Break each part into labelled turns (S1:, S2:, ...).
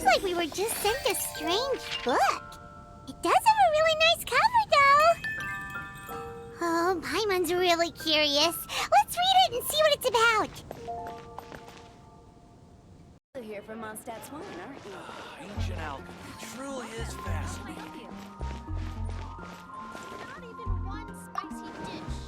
S1: seems like we were just sent a strange book. It does have a really nice cover, though. Oh, Paimon's really curious. Let's read it and see what it's about.
S2: You're here from Mondstadt's wine, aren't you?
S3: Ancient alchemy truly is fascinating.
S1: Not even one spicy dish.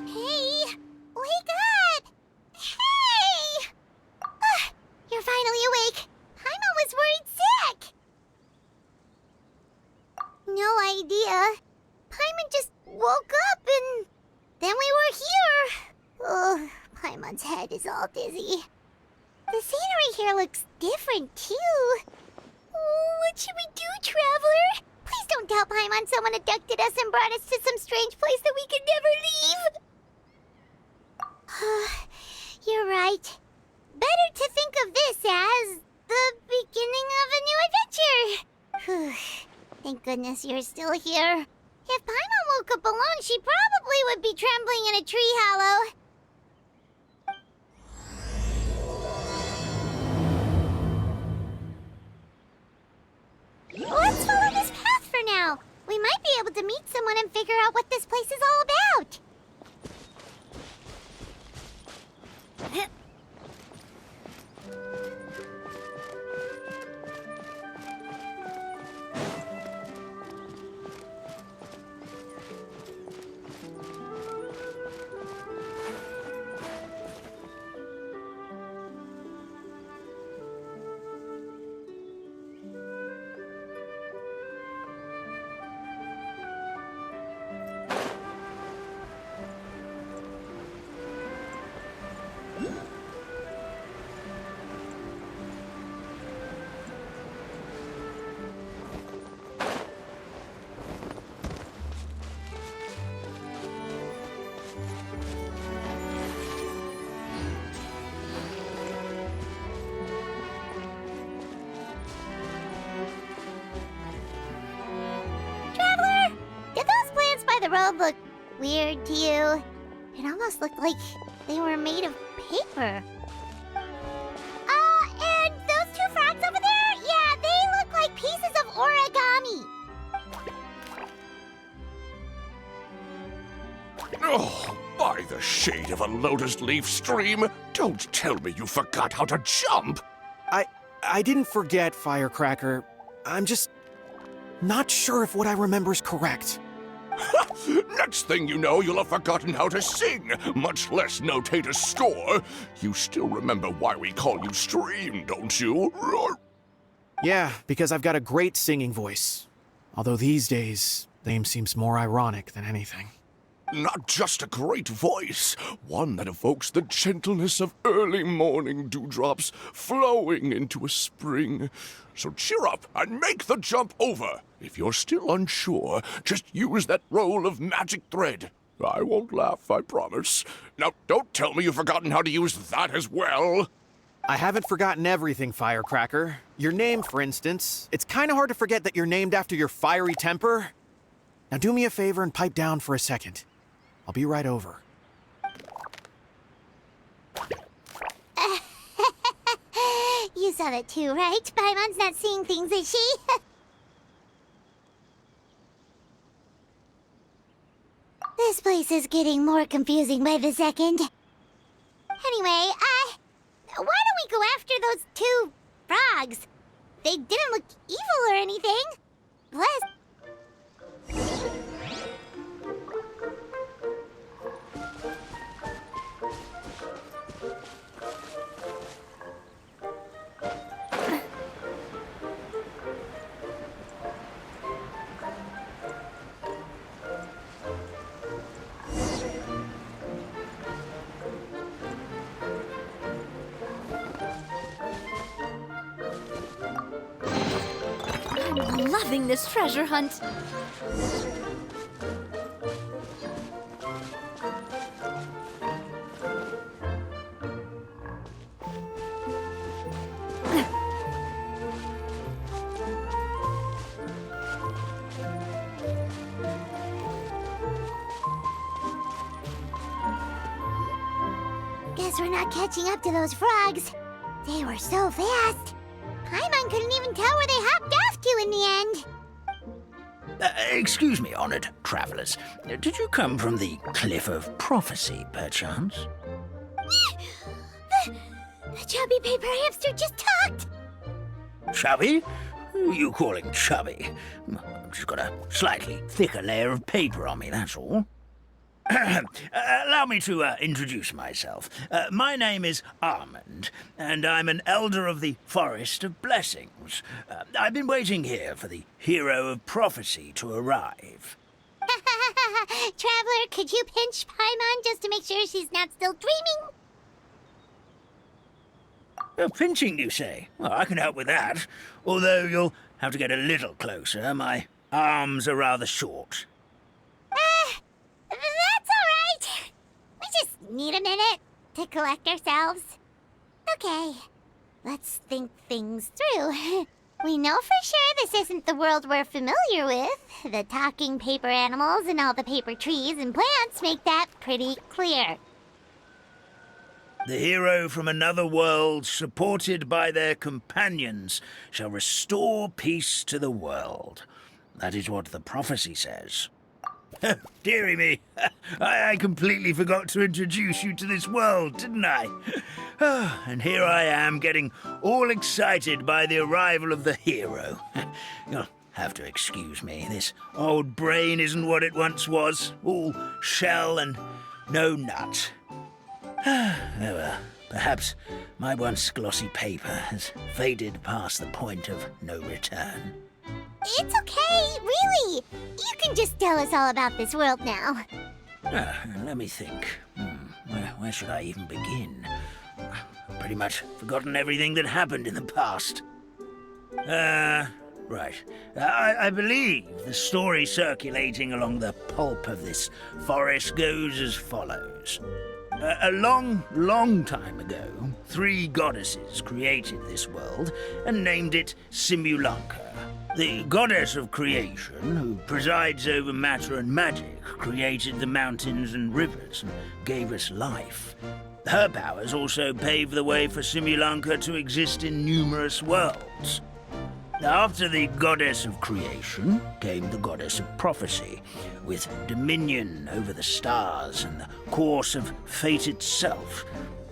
S1: Hey! Wake up! Hey! You're finally awake. Paimon was worried sick. No idea. Paimon just woke up and then we were here. Oh, Paimon's head is all dizzy. The scenery here looks different, too. Oh, what should we do, Traveler? Please don't tell Paimon someone abducted us and brought us to some strange place that we could never leave. You're right. Better to think of this as the beginning of a new adventure. Thank goodness you're still here. If Paimon woke up alone, she probably would be trembling in a tree hollow. Let's follow this path for now. We might be able to meet someone and figure out what this place is all about. The road looked weird to you. It almost looked like they were made of paper. And those two frogs over there? Yeah, they look like pieces of origami.
S4: Oh, by the shade of a lotus leaf stream, don't tell me you forgot how to jump.
S3: I didn't forget, Firecracker. I'm just not sure if what I remember is correct.
S4: Next thing you know, you'll have forgotten how to sing, much less notate a score. You still remember why we call you Stream, don't you?
S3: Yeah, because I've got a great singing voice. Although these days, the name seems more ironic than anything.
S4: Not just a great voice, one that evokes the gentleness of early morning dewdrops flowing into a spring. So cheer up and make the jump over. If you're still unsure, just use that roll of magic thread. I won't laugh, I promise. Now, don't tell me you've forgotten how to use that as well.
S3: I haven't forgotten everything, Firecracker. Your name, for instance. It's kind of hard to forget that you're named after your fiery temper. Now do me a favor and pipe down for a second. I'll be right over.
S1: You saw that too, right? Paimon's not seeing things, is she? This place is getting more confusing by the second. Anyway, why don't we go after those two frogs? They didn't look evil or anything. Plus...
S2: I'm loving this treasure hunt.
S1: guess we're not catching up to those frogs. They were so fast. Paimon couldn't even tell where they hopped off to in the end.
S5: Excuse me, honored travelers. Did you come from the Cliff of Prophecy, perchance?
S1: The chubby paper hamster just talked.
S5: Chubby? Who are you calling chubby? I've just got a slightly thicker layer of paper on me, that's all. Allow me to introduce myself. My name is Armand, and I'm an elder of the Forest of Blessings. I've been waiting here for the hero of prophecy to arrive.
S1: Traveler, could you pinch Paimon just to make sure she's not still dreaming?
S5: Pinching, you say? Well, I can help with that. Although you'll have to get a little closer. My arms are rather short.
S1: That's all right. We just need a minute to collect ourselves. Okay, let's think things through. We know for sure this isn't the world we're familiar with. The talking paper animals and all the paper trees and plants make that pretty clear.
S5: The hero from another world, supported by their companions, shall restore peace to the world. That is what the prophecy says. Dearie me, I completely forgot to introduce you to this world, didn't I? And here I am, getting all excited by the arrival of the hero. You'll have to excuse me. This old brain isn't what it once was, all shell and no nut. Oh well, perhaps my once glossy paper has faded past the point of no return.
S1: It's okay, really. You can just tell us all about this world now.
S5: Let me think. Where should I even begin? I've pretty much forgotten everything that happened in the past. Right. I believe the story circulating along the pulp of this forest goes as follows. A long, long time ago, 3 goddesses created this world and named it Simulanka. The goddess of creation, who presides over matter and magic, created the mountains and rivers and gave us life. Her powers also paved the way for Simulanka to exist in numerous worlds. After the goddess of creation came the goddess of prophecy, with dominion over the stars and the course of fate itself.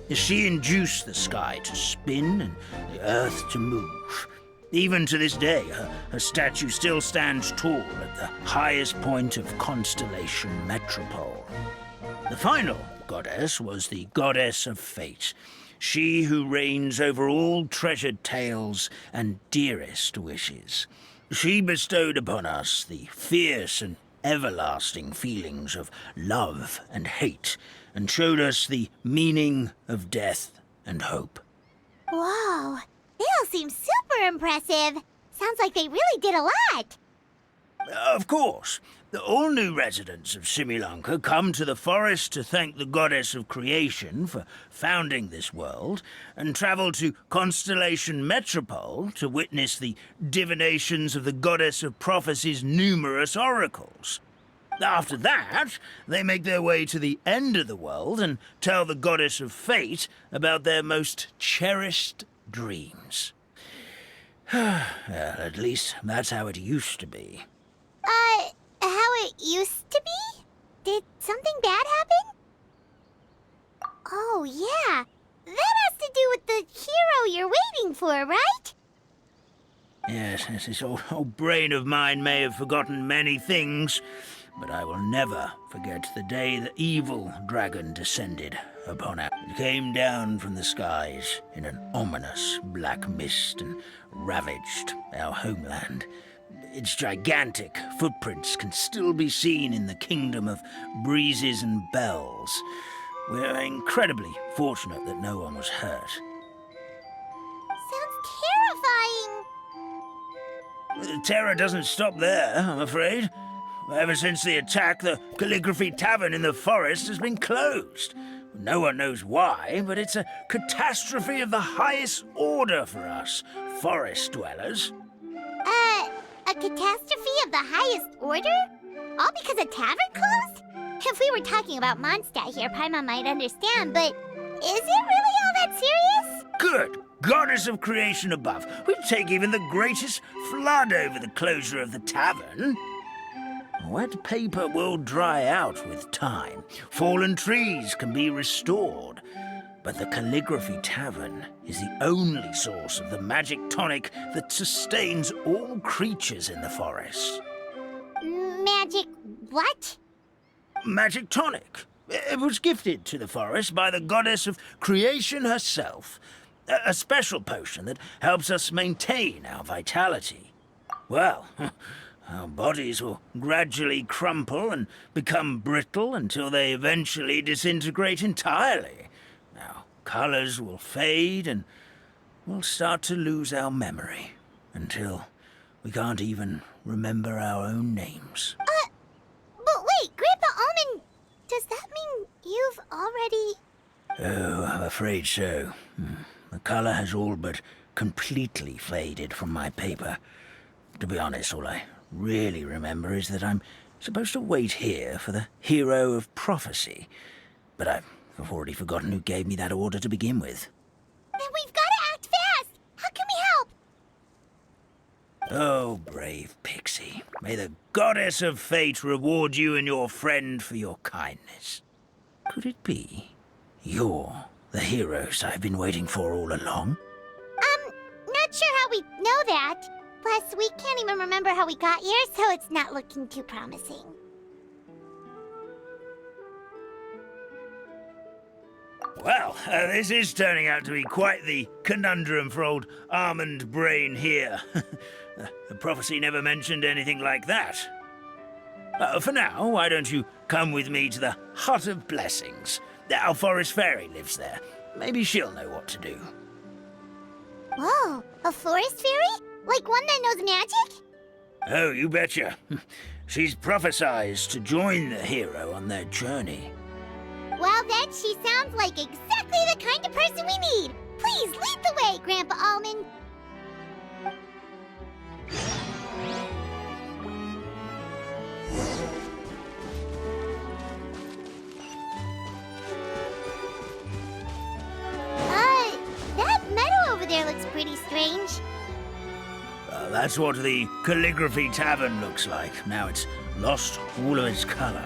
S5: She induced the sky to spin and the earth to move. Even to this day, her statue still stands tall at the highest point of constellation Metropole. The final goddess was the goddess of fate, she who reigns over all treasured tales and dearest wishes. She bestowed upon us the fierce and everlasting feelings of love and hate, and showed us the meaning of death and hope.
S1: Whoa, they all seem super impressive. Sounds like they really did a lot.
S5: Of course. All new residents of Simulanka come to the forest to thank the goddess of creation for founding this world, and travel to Constellation Metropole to witness the divinations of the goddess of prophecy's numerous oracles. After that, they make their way to the end of the world and tell the goddess of fate about their most cherished dreams. Well, at least that's how it used to be.
S1: How it used to be? Did something bad happen? Oh, yeah. That has to do with the hero you're waiting for, right?
S5: Yes, this old brain of mine may have forgotten many things, but I will never forget the day the evil dragon descended upon us. It came down from the skies in an ominous black mist and ravaged our homeland. Its gigantic footprints can still be seen in the kingdom of breezes and bells. We're incredibly fortunate that no one was hurt.
S1: Sounds terrifying.
S5: The terror doesn't stop there, I'm afraid. Ever since the attack, the Calligraphy Tavern in the forest has been closed. No one knows why, but it's a catastrophe of the highest order for us, forest dwellers.
S1: A catastrophe of the highest order? All because a tavern closed? If we were talking about Mondstadt here, Paimon might understand, but Is it really all that serious?
S5: Good. Goddess of creation above. We'd take even the greatest flood over the closure of the tavern. Wet paper will dry out with time. Fallen trees can be restored. But the Calligraphy Tavern is the only source of the magic tonic that sustains all creatures in the forest.
S1: Magic what?
S5: Magic tonic. It was gifted to the forest by the goddess of creation herself. A special potion that helps us maintain our vitality. Well, our bodies will gradually crumple and become brittle until they eventually disintegrate entirely. Our colors will fade and we'll start to lose our memory until we can't even remember our own names.
S1: But wait, Grandpa Almond, does that mean you've already...
S5: Oh, I'm afraid so. The color has all but completely faded from my paper. To be honest, all I really remember is that I'm supposed to wait here for the hero of prophecy. But I've already forgotten who gave me that order to begin with.
S1: Then we've got to act fast! How can we help?
S5: Oh, brave Pixie. May the goddess of fate reward you and your friend for your kindness. Could it be you're the heroes I've been waiting for all along?
S1: Not sure how we know that. Plus, we can't even remember how we got here, so it's not looking too promising.
S5: Well, this is turning out to be quite the conundrum for old Almond Brain here. The prophecy never mentioned anything like that. For now, why don't you come with me to the Hut of Blessings? Our forest fairy lives there. Maybe she'll know what to do.
S1: Whoa, a forest fairy? Like one that knows magic?
S5: Oh, you betcha. She's prophesized to join the hero on their journey.
S1: Well, then she sounds like exactly the kind of person we need. Please lead the way, Grandpa Almond. That meadow over there looks pretty strange.
S5: That's what the Calligraphy Tavern looks like. Now it's lost all of its color.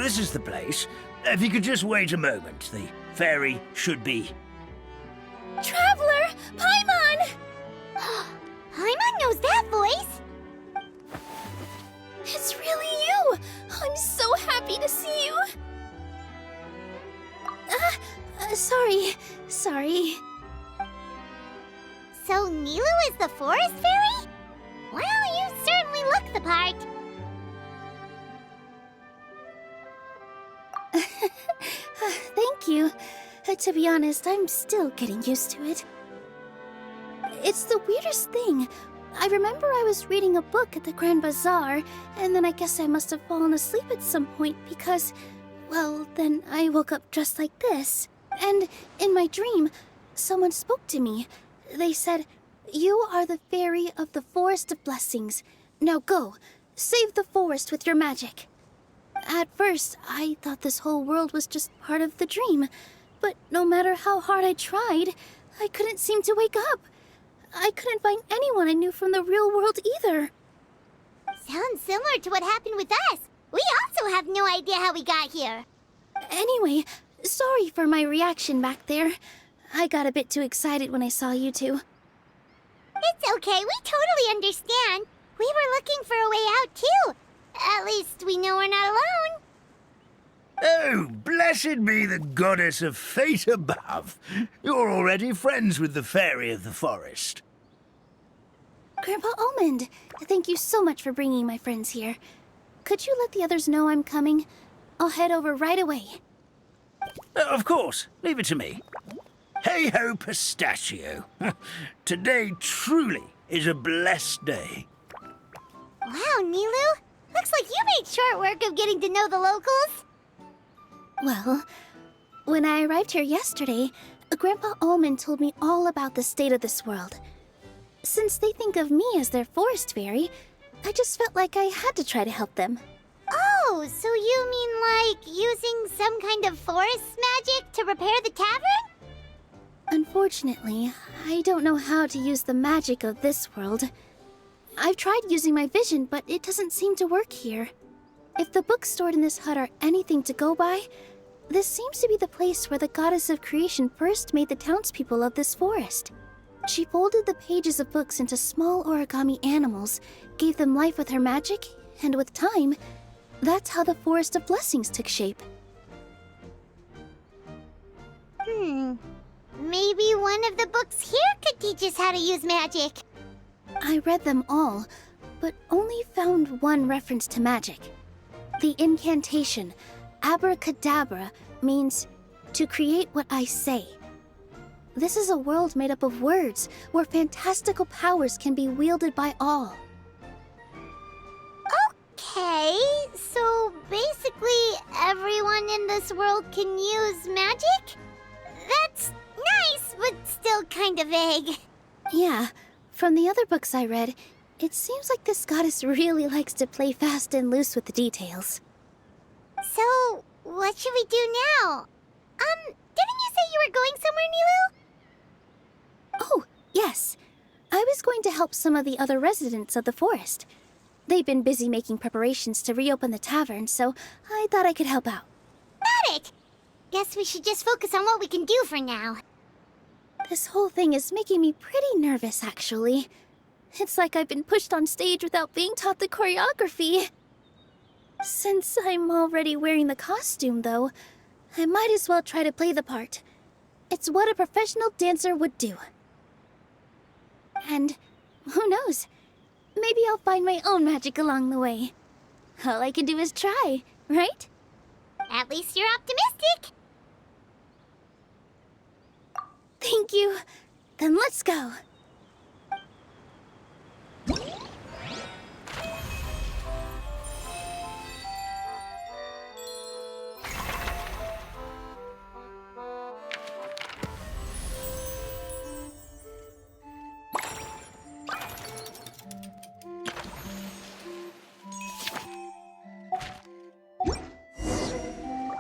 S5: This is the place. If you could just wait a moment, the fairy should be...
S1: Traveler! Paimon! Paimon knows that voice!
S2: It's really you! I'm so happy to see you! Sorry.
S1: So Nilu is the forest fairy? Well, you certainly look the part.
S2: Thank you. To be honest, I'm still getting used to it. It's the weirdest thing. I remember I was reading a book at the Grand Bazaar, and then I guess I must have fallen asleep at some point because, well, then I woke up just like this. And in my dream, someone spoke to me. They said, "You are the fairy of the Forest of Blessings. Now go, save the forest with your magic." At first, I thought this whole world was just part of the dream, but no matter how hard I tried, I couldn't seem to wake up. I couldn't find anyone I knew from the real world either.
S1: Sounds similar to what happened with us. We also have no idea how we got here.
S2: Anyway, sorry for my reaction back there. I got a bit too excited when I saw you two.
S1: It's okay, we totally understand. We were looking for a way out, too. At least we know we're not alone.
S5: Oh, blessed be the goddess of fate above. You're already friends with the fairy of the forest.
S2: Grandpa Almond, thank you so much for bringing my friends here. Could you let the others know I'm coming? I'll head over right away.
S5: Of course, leave it to me. Hey-ho, pistachio. Today truly is a blessed day.
S1: Wow, Nilu. Looks like you made short work of getting to know the locals.
S2: Well, when I arrived here yesterday, Grandpa Almond told me all about the state of this world. Since they think of me as their forest fairy, I just felt like I had to try to help them.
S1: Oh, so you mean like using some kind of forest magic to repair the tavern?
S2: Unfortunately, I don't know how to use the magic of this world. I've tried using my vision, but it doesn't seem to work here. If the books stored in this hut are anything to go by, this seems to be the place where the goddess of creation first made the townspeople of this forest. She folded the pages of books into small origami animals, gave them life with her magic, and with time, that's how the Forest of Blessings took shape.
S1: Maybe one of the books here could teach us how to use magic.
S2: I read them all, but only found one reference to magic. The incantation, abracadabra, means to create what I say. This is a world made up of words, where fantastical powers can be wielded by all.
S1: Okay, so basically everyone in this world can use magic? That's nice, but still kind of vague.
S2: Yeah, from the other books I read, it seems like this goddess really likes to play fast and loose with the details.
S1: So, what should we do now? Didn't you say you were going somewhere, Nilu?
S2: Oh, yes. I was going to help some of the other residents of the forest. They've been busy making preparations to reopen the tavern, so I thought I could help out.
S1: Got it! Guess we should just focus on what we can do for now.
S2: This whole thing is making me pretty nervous, actually. It's like I've been pushed on stage without being taught the choreography. Since I'm already wearing the costume, though, I might as well try to play the part. It's what a professional dancer would do. And who knows? Maybe I'll find my own magic along the way. All I can do is try, right?
S1: At least you're optimistic.
S2: Thank you. Then let's go.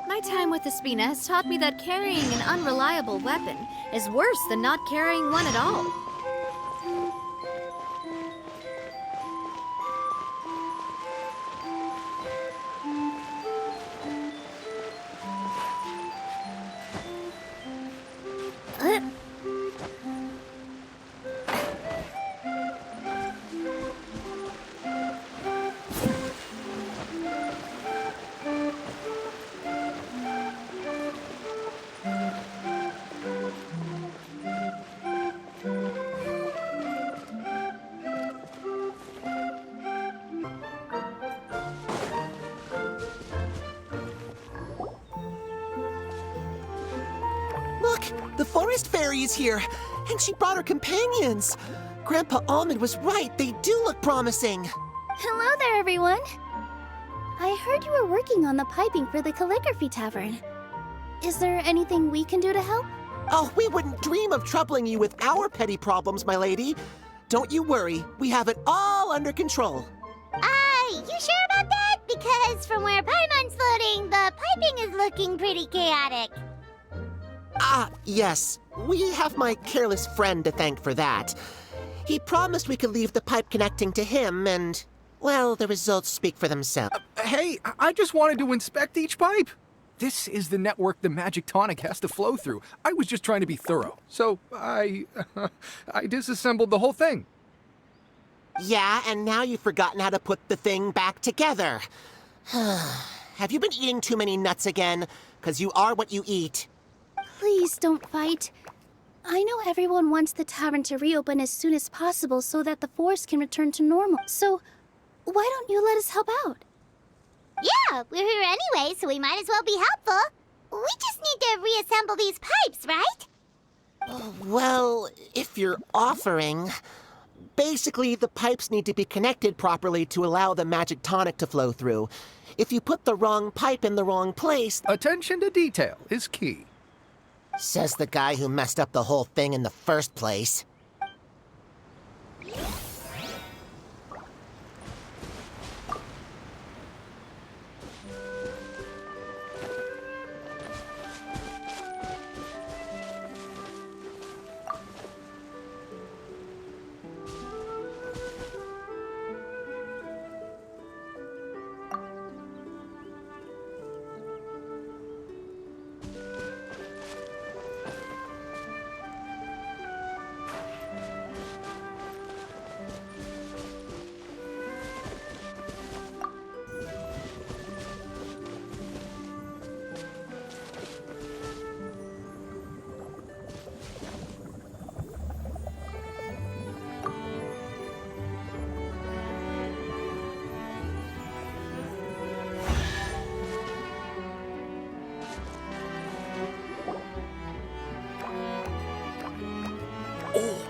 S6: My time with Espina has taught me that carrying an unreliable weapon is worse than not carrying one at all.
S7: Look, the forest fairy is here, and she brought her companions. Grandpa Almond was right, they do look promising.
S2: Hello there, everyone. I heard you were working on the piping for the calligraphy tavern. Is there anything we can do to help?
S7: Oh, we wouldn't dream of troubling you with our petty problems, my lady. Don't you worry, we have it all under control.
S1: You sure about that? Because from where Paimon's floating, the piping is looking pretty chaotic.
S7: Ah, yes. We have my careless friend to thank for that. He promised we could leave the pipe connecting to him, and, well, the results speak for themselves.
S8: Hey, I just wanted to inspect each pipe. This is the network the magic tonic has to flow through. I was just trying to be thorough. So I disassembled the whole thing.
S7: Yeah, and now you've forgotten how to put the thing back together. Have you been eating too many nuts again? 'Cause you are what you eat.
S2: Please don't fight. I know everyone wants the tavern to reopen as soon as possible so that the forest can return to normal. So, why don't you let us help out?
S1: Yeah, we're here anyway, so we might as well be helpful. We just need to reassemble these pipes, right?
S7: Well, if you're offering... Basically, the pipes need to be connected properly to allow the magic tonic to flow through. If you put the wrong pipe in the wrong place...
S8: Attention to detail is key.
S7: Says the guy who messed up the whole thing in the first place.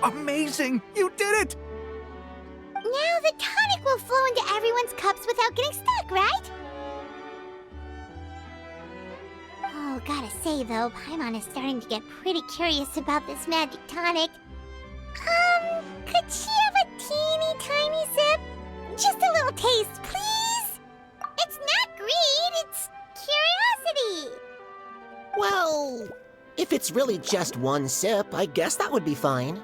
S8: Amazing! You did it!
S1: Now the tonic will flow into everyone's cups without getting stuck, right? Oh, gotta say though, Paimon is starting to get pretty curious about this magic tonic. Could she have a teeny tiny sip? Just a little taste, please? It's not greed, it's curiosity.
S7: Well, if it's really just one sip, I guess that would be fine.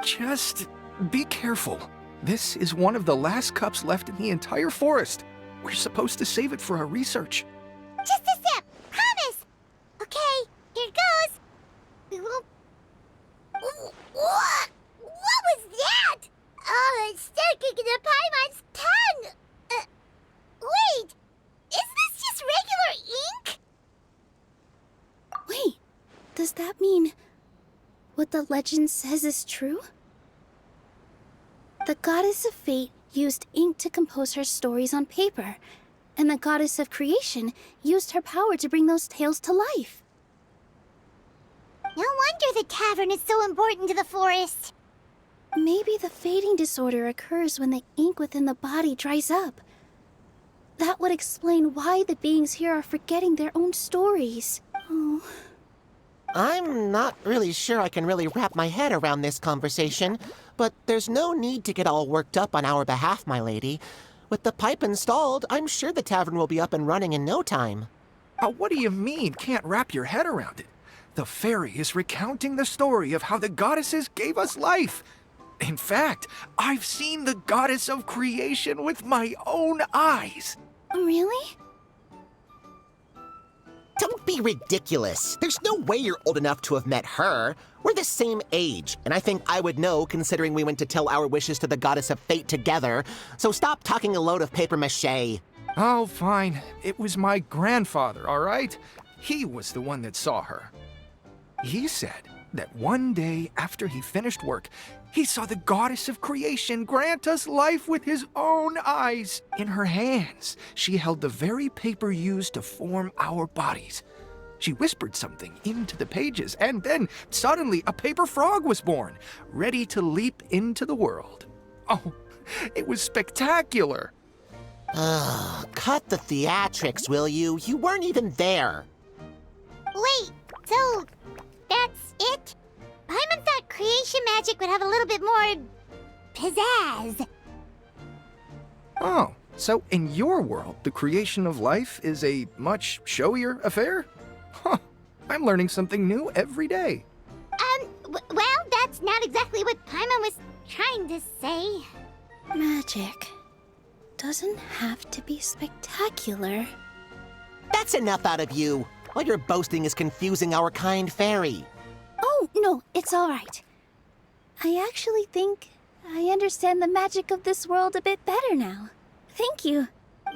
S8: Just be careful. This is one of the last cups left in the entire forest. We're supposed to save it for our research.
S1: Just a sip, promise. Okay, here goes. We will... What? What was that? Oh, it's sticking to Paimon's tongue. Wait, is this just regular ink?
S2: Wait, does that mean what the legend says is true? The goddess of fate used ink to compose her stories on paper, and the goddess of creation used her power to bring those tales to life.
S1: No wonder the tavern is so important to the forest.
S2: Maybe the fading disorder occurs when the ink within the body dries up. That would explain why the beings here are forgetting their own stories. Oh.
S7: I'm not really sure I can really wrap my head around this conversation, but there's no need to get all worked up on our behalf, my lady. With the pipe installed, I'm sure the tavern will be up and running in no time.
S8: What do you mean, can't wrap your head around it? The fairy is recounting the story of how the goddesses gave us life. In fact, I've seen the goddess of creation with my own eyes.
S2: Really?
S7: Don't be ridiculous. There's no way you're old enough to have met her. We're the same age, and I think I would know considering we went to tell our wishes to the goddess of fate together. So stop talking a load of papier-mâché.
S8: Oh, fine. It was my grandfather, all right? He was the one that saw her. He said that one day after he finished work, he saw the goddess of creation grant us life with his own eyes. In her hands, she held the very paper used to form our bodies. She whispered something into the pages, and then suddenly a paper frog was born, ready to leap into the world. Oh, it was spectacular.
S7: Cut the theatrics, will you? You weren't even there.
S1: Wait, so that's it? Paimon thought creation magic would have a little bit more pizzazz.
S8: Oh, so in your world, the creation of life is a much showier affair? Huh, I'm learning something new every day.
S1: Well, that's not exactly what Paimon was trying to say?
S2: Magic doesn't have to be spectacular.
S7: That's enough out of you. All your boasting is confusing our kind fairy.
S2: Oh, no, it's all right. I actually think I understand the magic of this world a bit better now. Thank you.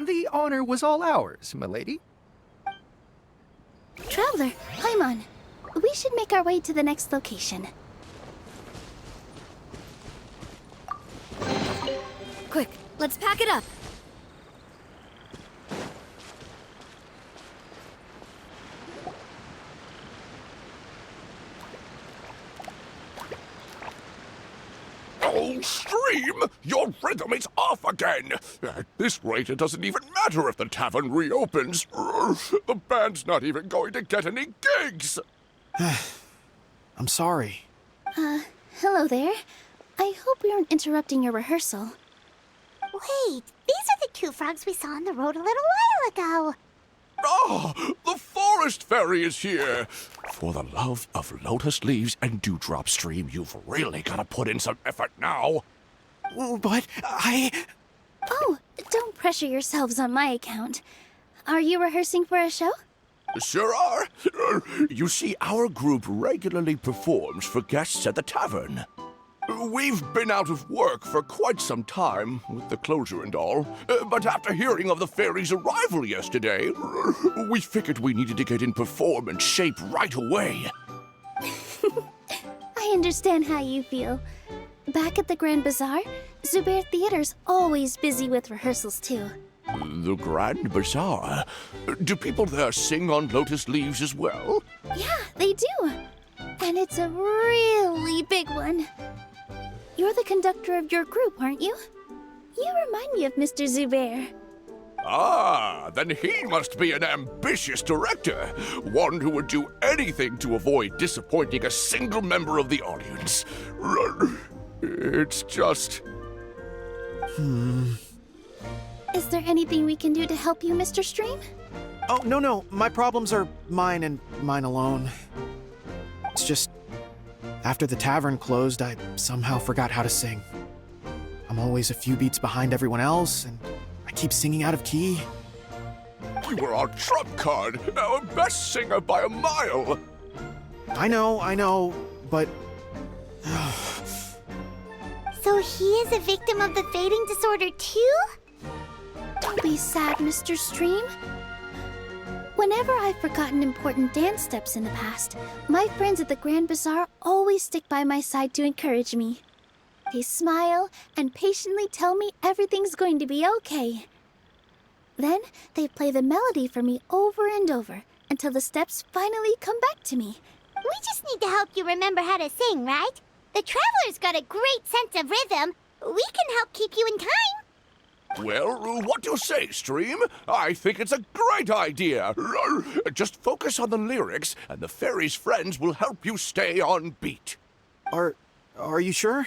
S8: The honor was all ours, milady.
S2: Traveler, Paimon, we should make our way to the next location.
S6: Quick, let's pack it up.
S4: Oh, Stream! Your rhythm is off again! At this rate, it doesn't even matter if the tavern reopens. The band's not even going to get any gigs!
S3: I'm sorry.
S2: Hello there. I hope we aren't interrupting your rehearsal.
S1: Wait, these are the two frogs we saw on the road a little while ago.
S4: Ah, the forest fairy is here! For the love of lotus leaves and dewdrop, Stream, you've really got to put in some effort now.
S3: But
S2: Oh, don't pressure yourselves on my account. Are you rehearsing for a show?
S4: Sure are. You see, our group regularly performs for guests at the tavern. We've been out of work for quite some time, with the closure and all. But after hearing of the fairy's arrival yesterday, we figured we needed to get in performance shape right away.
S2: I understand how you feel. Back at the Grand Bazaar, Zubair Theater's always busy with rehearsals too.
S4: The Grand Bazaar? Do people there sing on lotus leaves as well?
S2: Yeah, they do. And it's a really big one. You're the conductor of your group, aren't you? You remind me of Mr. Zubair.
S4: Ah, then he must be an ambitious director. One who would do anything to avoid disappointing a single member of the audience. It's just...
S2: Is there anything we can do to help you, Mr. Stream?
S3: oh, no. My problems are mine and mine alone. It's just after the tavern closed, I somehow forgot how to sing. I'm always a few beats behind everyone else, and I keep singing out of key.
S4: You were our trump card, our best singer by a mile.
S3: I know, but
S1: So he is a victim of the fading disorder too?
S2: Don't be sad, Mr. Stream. Whenever I've forgotten important dance steps in the past, my friends at the Grand Bazaar always stick by my side to encourage me. They smile and patiently tell me everything's going to be okay. Then they play the melody for me over and over until the steps finally come back to me.
S1: We just need to help you remember how to sing, right? The Traveler's got a great sense of rhythm. We can help keep you in time.
S4: Well, what do you say, Stream? I think it's a great idea. Just focus on the lyrics, and the fairy's friends will help you stay on beat.
S3: are you sure?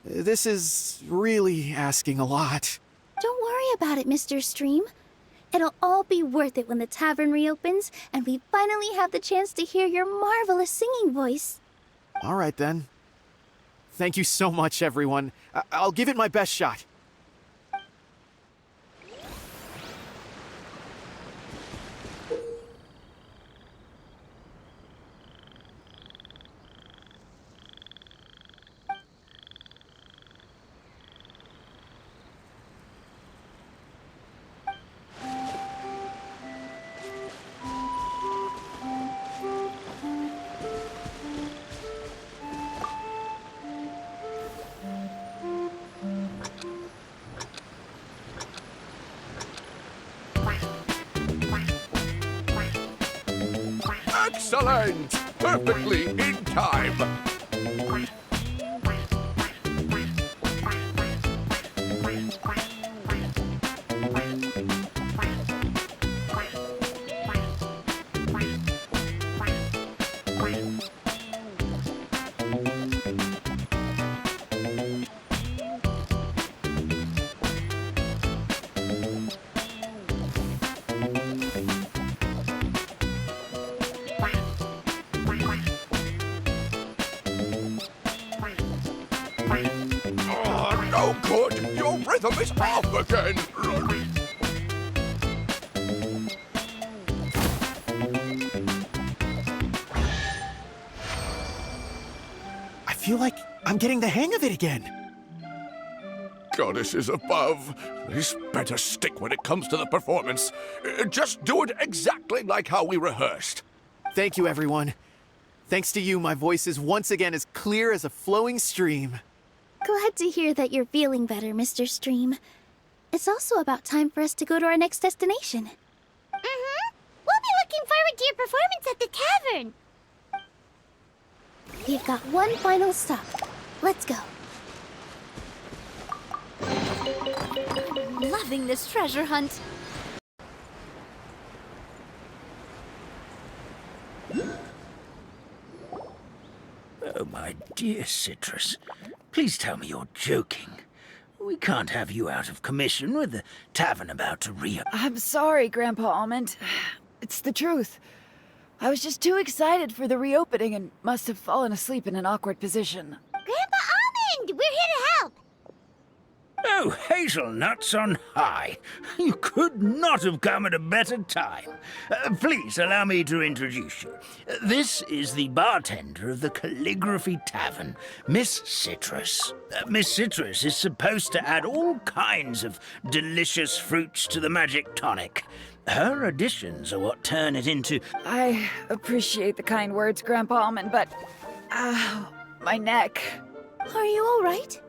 S3: This is really asking a lot.
S2: Don't worry about it, Mr. Stream. It'll all be worth it when the tavern reopens and we finally have the chance to hear your marvelous singing voice.
S3: All right, then. Thank you so much, everyone. I'll give it my best shot.
S4: Excellent! Perfectly in time. No good! Your rhythm is off again!
S3: I feel like I'm getting the hang of it again.
S4: Goddesses above, this better stick when it comes to the performance. Just do it exactly like how we rehearsed.
S3: Thank you, everyone. Thanks to you, my voice is once again as clear as a flowing stream.
S2: Glad to hear that you're feeling better, Mr. Stream. It's also about time for us to go to our next destination.
S1: Mm-hmm. We'll be looking forward to your performance at the tavern.
S2: We've got one final stop. Let's go.
S6: I'm loving this treasure hunt.
S5: Oh, my dear Citrus. Please tell me you're joking. We can't have you out of commission with the tavern about to reopen.
S9: I'm sorry, Grandpa Almond. It's the truth. I was just too excited for the reopening and must have fallen asleep in an awkward position.
S1: Grandpa Almond, we're here to help.
S5: Oh, hazelnuts on high. You could not have come at a better time. Please allow me to introduce you. This is the bartender of the Calligraphy Tavern, Miss Citrus. Miss Citrus is supposed to add all kinds of delicious fruits to the magic tonic. Her additions are what turn it into...
S9: I appreciate the kind words, Grandpa Almond, but... my neck.
S2: Are you all right?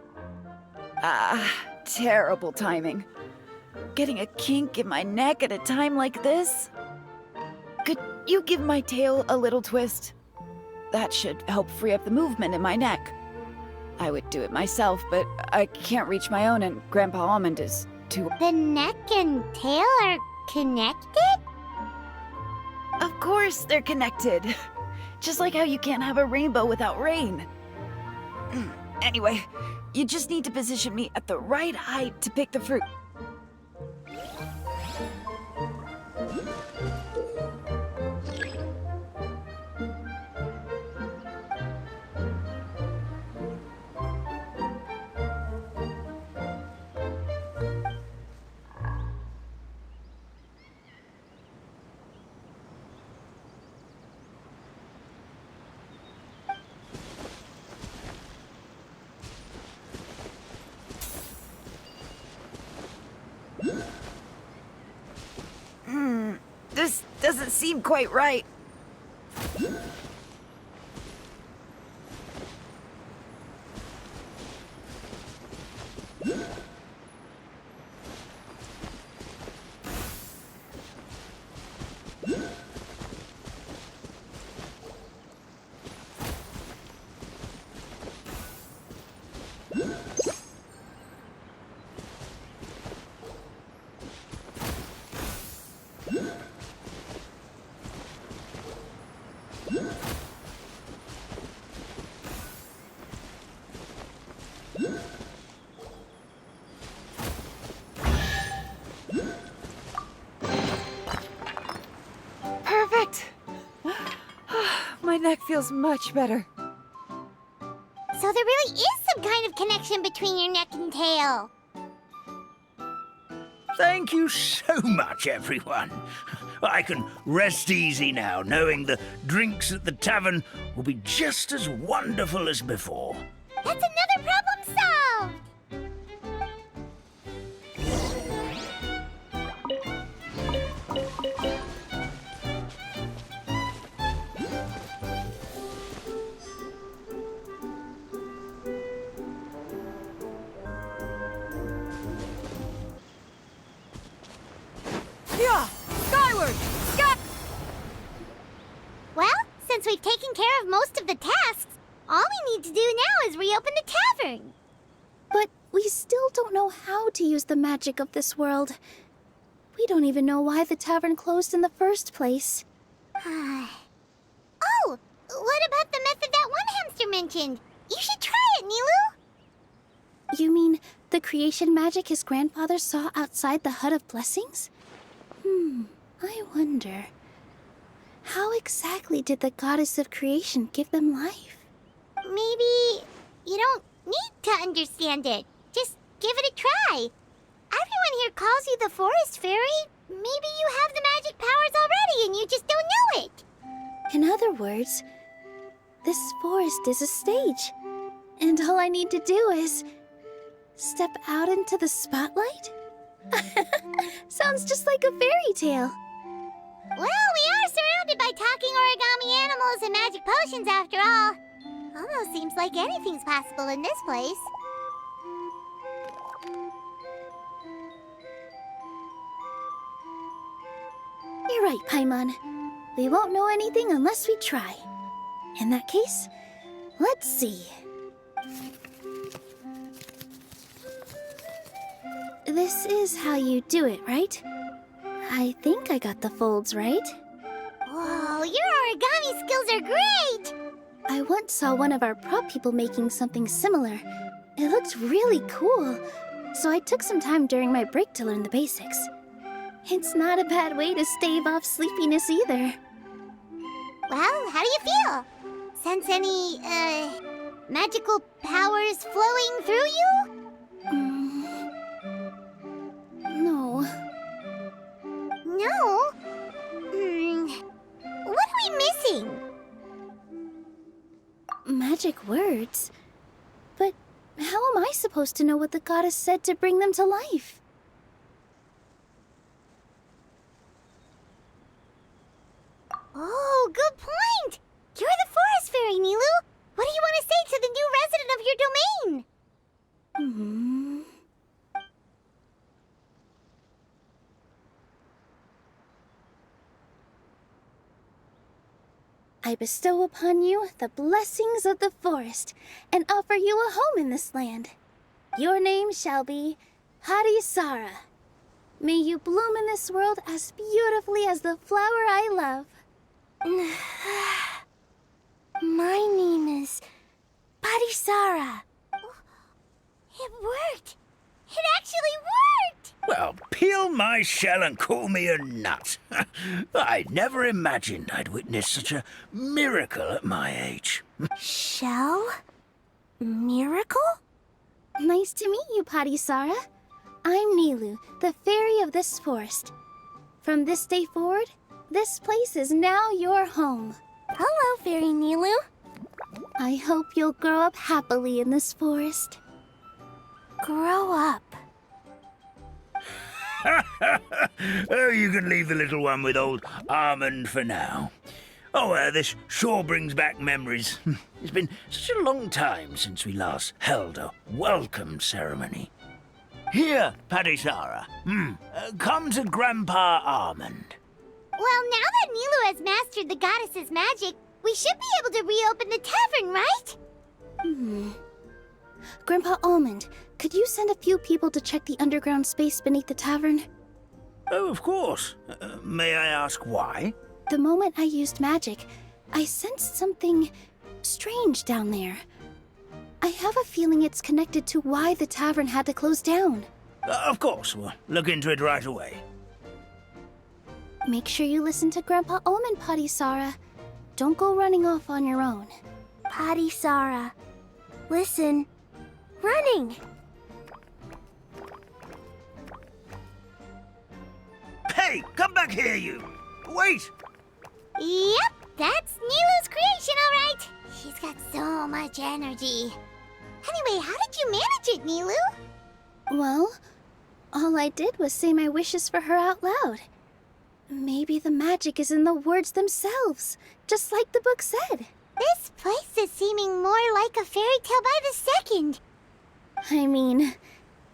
S9: Terrible timing. Getting a kink in my neck at a time like this? Could you give my tail a little twist? That should help free up the movement in my neck. I would do it myself, but I can't reach my own and Grandpa Almond is too...
S1: The neck and tail are connected?
S9: Of course they're connected. Just like how you can't have a rainbow without rain. Anyway, you just need to position me at the right height to pick the fruit. This doesn't seem quite right. Perfect! My neck feels much better.
S1: So there really is some kind of connection between your neck and tail.
S5: Thank you so much, everyone. I can rest easy now, knowing the drinks at the tavern will be just as wonderful as before.
S1: That's another problem solved!
S6: Yeah! Skyward! Sky!
S1: Well, since we've taken care of most of the tasks, all we need to do now is reopen the tavern.
S2: But we still don't know how to use the magic of this world. We don't even know why the tavern closed in the first place.
S1: Oh, what about the method that one hamster mentioned? You should try it, Nilu.
S2: You mean the creation magic his grandfather saw outside the Hut of Blessings? I wonder. How exactly did the goddess of creation give them life?
S1: Maybe you don't need to understand it. Just give it a try. Everyone here calls you the Forest Fairy. Maybe you have the magic powers already and you just don't know it.
S2: In other words, this forest is a stage. And all I need to do is step out into the spotlight? Sounds just like a fairy tale.
S1: Well, we are surrounded by talking origami animals and magic potions after all. Almost seems like anything's possible in this place.
S2: You're right, Paimon. We won't know anything unless we try. In that case, let's see. This is how you do it, right? I think I got the folds right.
S1: Whoa, your origami skills are great!
S2: I once saw one of our prop people making something similar. It looked really cool, so I took some time during my break to learn the basics. It's not a bad way to stave off sleepiness either.
S1: Well, how do you feel? Sense any, magical powers flowing through you?
S2: No.
S1: No? What are we missing?
S2: Magic words? But how am I supposed to know what the goddess said to bring them to life?
S1: Oh, good point! You're the Forest Fairy, Nilu! What do you want to say to the new resident of your domain?
S2: I bestow upon you the blessings of the forest and offer you a home in this land. Your name shall be Harisara. May you bloom in this world as beautifully as the flower I love.
S1: My name is Parisara. It worked! It actually worked!
S5: Well, peel my shell and call me a nut. I'd never imagined I'd witness such a miracle at my age.
S1: Shell? Miracle?
S2: Nice to meet you, Parisara. I'm Nilu, the fairy of this forest. From this day forward, this place is now your home.
S1: Hello, Fairy Nilu.
S2: I hope you'll grow up happily in this forest.
S1: Grow up.
S5: Oh, you can leave the little one with old Almond for now. Oh, this sure brings back memories. It's been such a long time since we last held a welcome ceremony. Here, Parisara. Come to Grandpa Almond.
S1: Well, now that Nilu has mastered the goddess's magic, we should be able to reopen the tavern, right?
S2: Grandpa Almond, could you send a few people to check the underground space beneath the tavern?
S5: Oh, of course. May I ask why?
S2: The moment I used magic, I sensed something strange down there. I have a feeling it's connected to why the tavern had to close down.
S5: Of course, we'll look into it right away.
S2: Make sure you listen to Grandpa Almond, Parisara. Don't go running off on your own.
S1: Parisara. Listen. Running!
S5: Hey, come back here, you! Wait!
S1: Yep, that's Nilu's creation, all right. She's got so much energy. Anyway, how did you manage it, Nilu?
S2: Well, all I did was say my wishes for her out loud. Maybe the magic is in the words themselves, just like the book said.
S1: This place is seeming more like a fairy tale by the second.
S2: I mean,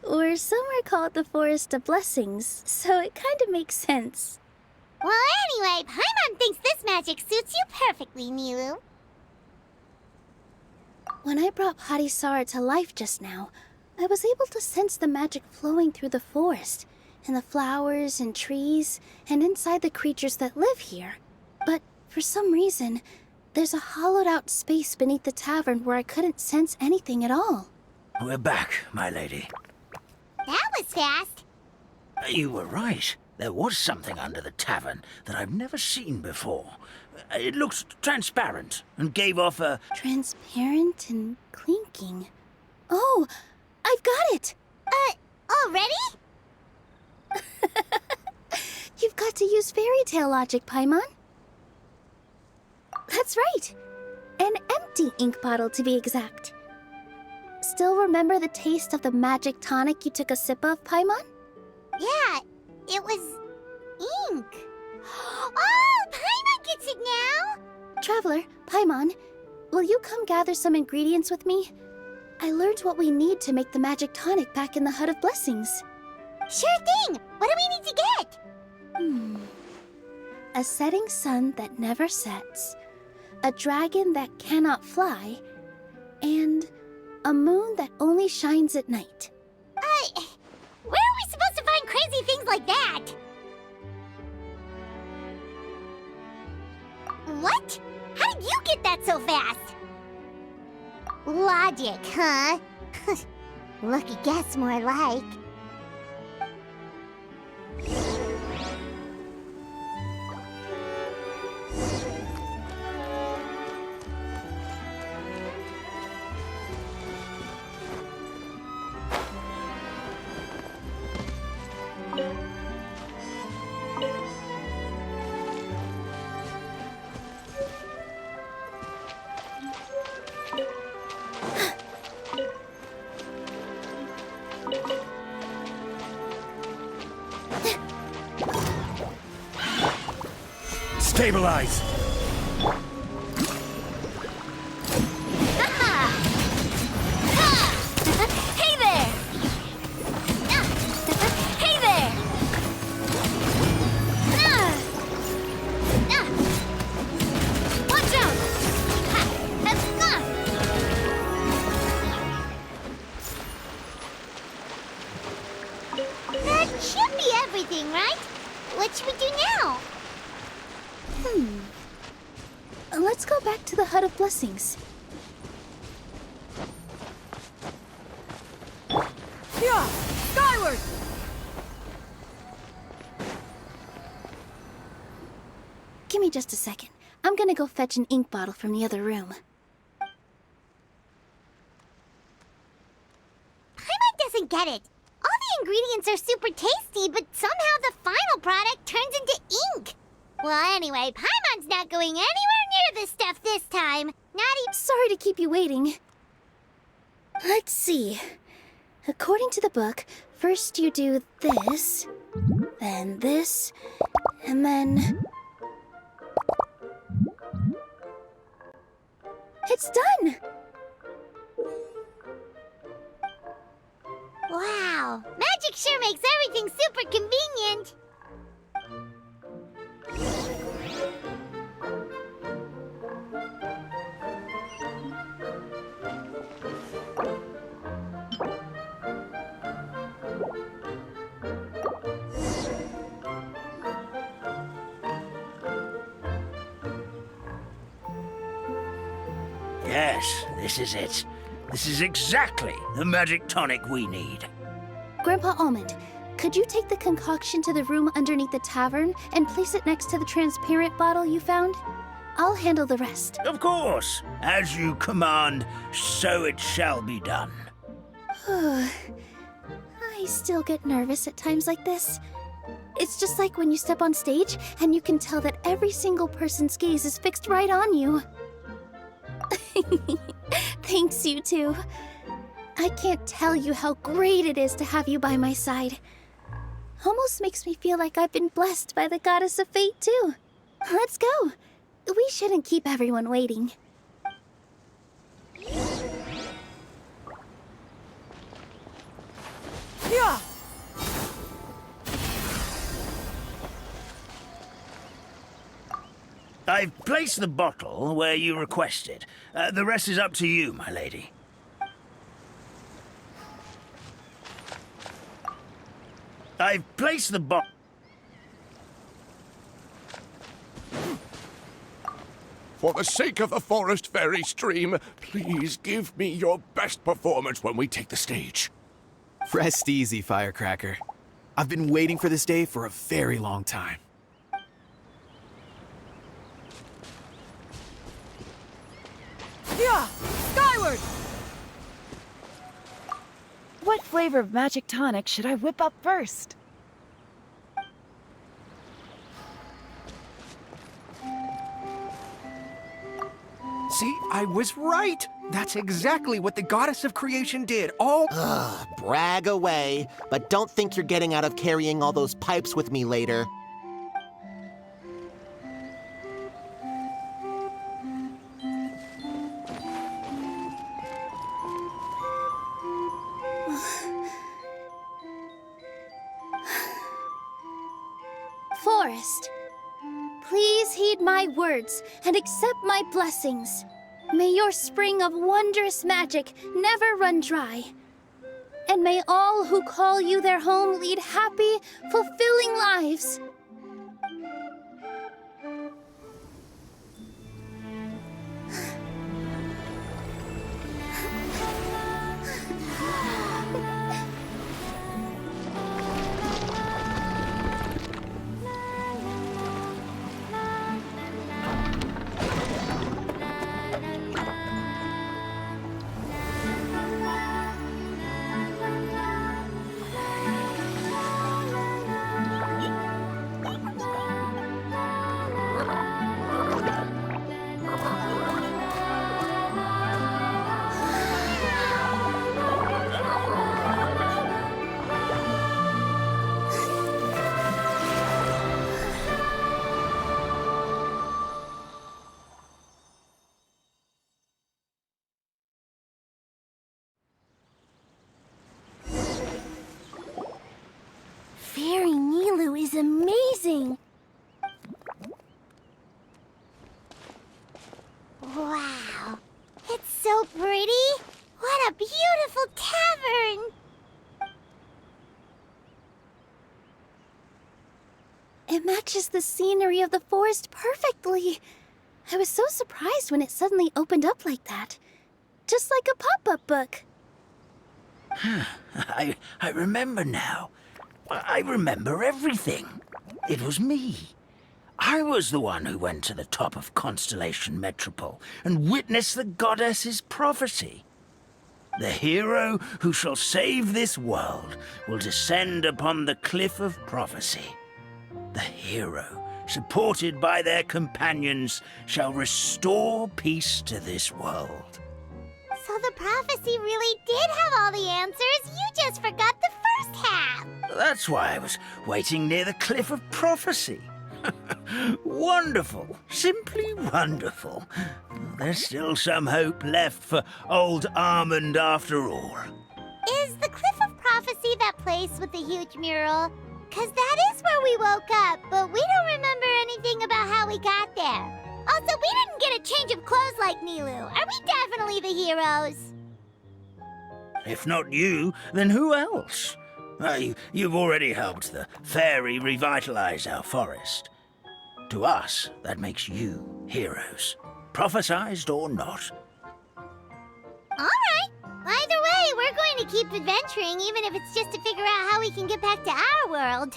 S2: or somewhere called the Forest of Blessings, so it kind of makes sense.
S1: Well, anyway, Paimon thinks this magic suits you perfectly, Nilu.
S2: When I brought Harisara to life just now, I was able to sense the magic flowing through the forest, and the flowers and trees, and inside the creatures that live here. But for some reason, there's a hollowed-out space beneath the tavern where I couldn't sense anything at all.
S5: We're back, my lady.
S1: That was fast.
S5: You were right. There was something under the tavern that I've never seen before. It looked transparent and gave off a...
S2: Transparent and clinking. Oh, I've got it!
S1: ready?
S2: You've got to use fairy tale logic, Paimon. That's right. An empty ink bottle, to be exact. Still remember the taste of the magic tonic you took a sip of, Paimon?
S1: Yeah, it was ink. Oh, Paimon gets it now!
S2: Traveler, Paimon, will you come gather some ingredients with me? I learned what we need to make the magic tonic back in the Hut of Blessings.
S1: Sure thing! What do we need to get?
S2: A setting sun that never sets, a dragon that cannot fly, and a moon that only shines at night.
S1: Where are we supposed to find crazy things like that? What? How did you get that so fast? Logic, huh? Lucky guess, more like.
S5: Stabilize!
S1: Hey there! Hey there! Watch out! That should be everything, right? What should we do now?
S2: Let's go back to the Hut of Blessings.
S6: Yeah! Skyward!
S2: Give me just a second. I'm gonna go fetch an ink bottle from the other room.
S1: Paimon doesn't get it. All the ingredients are super tasty, but somehow the final product turns into ink. Well, anyway, Paimon's not going anywhere near this stuff this time. Not even...
S2: Sorry to keep you waiting. Let's see. According to the book, first you do this, then this, and then... It's done!
S1: Wow, magic sure makes everything super convenient.
S5: Yes, this is it. This is exactly the magic tonic we need.
S2: Grandpa Almond, could you take the concoction to the room underneath the tavern and place it next to the transparent bottle you found? I'll handle the rest.
S5: Of course. As you command, so it shall be done.
S2: I still get nervous at times like this. It's just like when you step on stage and you can tell that every single person's gaze is fixed right on you. Thanks, you two. I can't tell you how great it is to have you by my side. Almost makes me feel like I've been blessed by the goddess of fate, too. Let's go. We shouldn't keep everyone waiting.
S6: Yeah!
S5: I've placed the bottle where you requested. The rest is up to you, my lady. I've placed the bottle...
S4: For the sake of the forest fairy stream, please give me your best performance when we take the stage.
S3: Rest easy, Firecracker. I've been waiting for this day for a very long time.
S6: Yeah! Skyward!
S9: What flavor of magic tonic should I whip up first?
S8: See, I was right. That's exactly what the goddess of creation did. All
S7: Ugh, brag away, but don't think you're getting out of carrying all those pipes with me later.
S2: Forest, please heed my words and accept my blessings. May your spring of wondrous magic never run dry. And may all who call you their home lead happy, fulfilling lives. Fairy Nilu is amazing!
S1: Wow, it's so pretty! What a beautiful tavern!
S2: It matches the scenery of the forest perfectly. I was so surprised when it suddenly opened up like that. Just like a pop-up book.
S5: I remember now. I remember everything. It was me. I was the one who went to the top of Constellation Metropole and witnessed the goddess's prophecy. The hero who shall save this world will descend upon the cliff of prophecy. The hero, supported by their companions, shall restore peace to this world.
S1: So the prophecy really did have all the answers. You just forgot the first half.
S5: That's why I was waiting near the cliff of prophecy. Wonderful. Simply wonderful. There's still some hope left for old Armand after all.
S1: Is the Cliff of Prophecy that place with the huge mural? 'Cause that is where we woke up, but we don't remember anything about how we got there. Also, we didn't get a change of clothes like Nilu. Are we definitely the heroes?
S5: If not you, then who else? You've already helped the fairy revitalize our forest. To us, that makes you heroes, prophesized or not.
S1: All right. Either way, we're going to keep adventuring, even if it's just to figure out how we can get back to our world.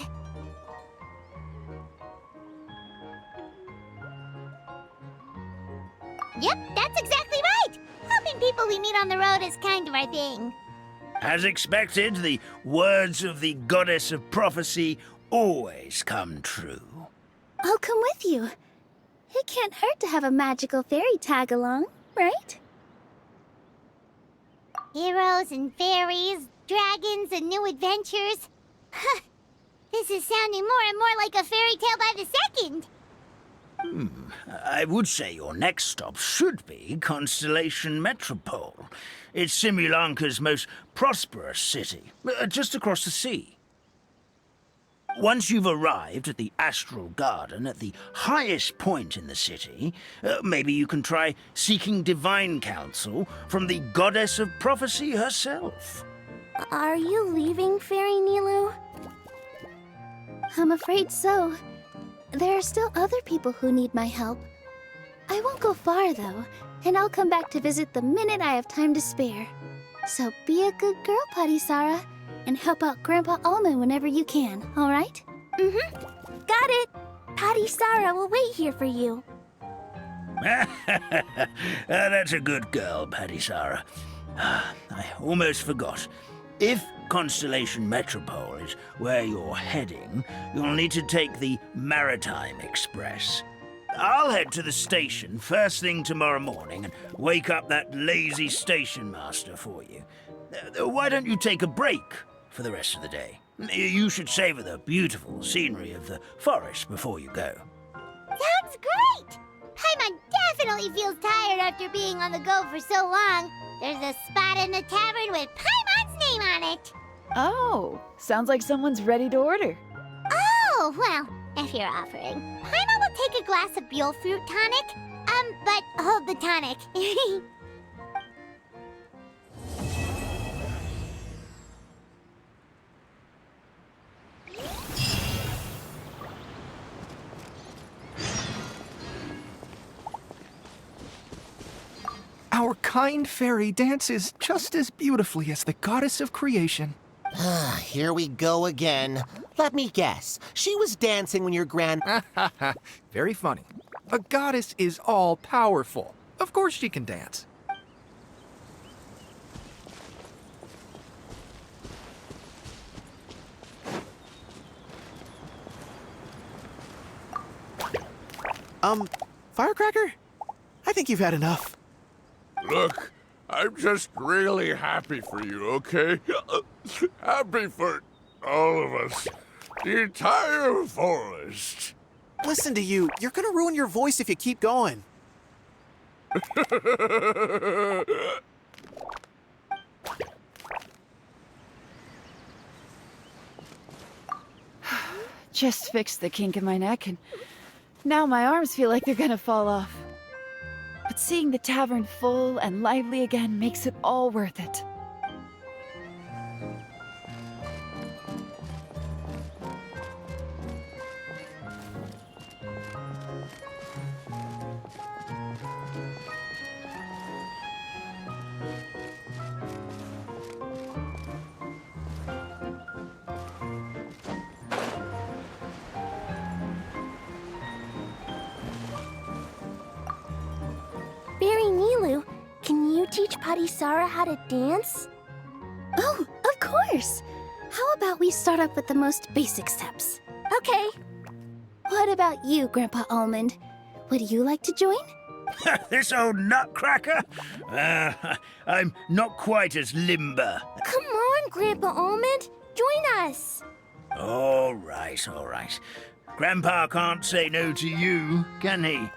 S1: Yep, that's exactly right. Helping people we meet on the road is kind of our thing.
S5: As expected, the words of the goddess of prophecy always come true.
S2: I'll come with you. It can't hurt to have a magical fairy tag along, right?
S1: Heroes and fairies, dragons and new adventures. This is sounding more and more like a fairy tale by the second.
S5: I would say your next stop should be Constellation Metropole. It's Simulanka's most prosperous city, just across the sea. Once you've arrived at the Astral Garden at the highest point in the city, maybe you can try seeking divine counsel from the goddess of prophecy herself.
S2: Are you leaving, Fairy Nilu? I'm afraid so. There are still other people who need my help. I won't go far, though, and I'll come back to visit the minute I have time to spare. So be a good girl, Patisara, and help out Grandpa Alma whenever you can, all right? Got it! Patisara will wait here for you.
S5: That's a good girl, Patisara. I almost forgot. If Constellation Metropole is where you're heading, you'll need to take the Maritime Express. I'll head to the station first thing tomorrow morning and wake up that lazy station master for you. Why don't you take a break for the rest of the day? You should savor the beautiful scenery of the forest before you go.
S1: Sounds great! Paimon definitely feels tired after being on the go for so long. There's a spot in the tavern with Paimon's name on it.
S9: Oh, sounds like someone's ready to order.
S1: Oh, well, if you're offering. Paimon will take a glass of Buell fruit tonic. But hold the tonic.
S8: Our kind fairy dances just as beautifully as the goddess of creation.
S7: Here we go again. Let me guess. She was dancing when your
S8: Very funny. A goddess is all-powerful. Of course she can dance.
S3: Firecracker? I think you've had enough.
S4: Look, I'm just really happy for you, okay? Happy for all of us. The entire forest.
S3: Listen to you. You're gonna ruin your voice if you keep going.
S9: Just fixed the kink in my neck, and now my arms feel like they're gonna fall off. But seeing the tavern full and lively again makes it all worth it.
S2: Barry Nilu, can you teach Padisara how to dance? Oh, of course! How about we start up with the most basic steps? Okay. What about you, Grandpa Almond? Would you like to join?
S5: This old nutcracker? I'm not quite as limber.
S2: Come on, Grandpa Almond! Join us!
S5: All right, all right. Grandpa can't say no to you, can he?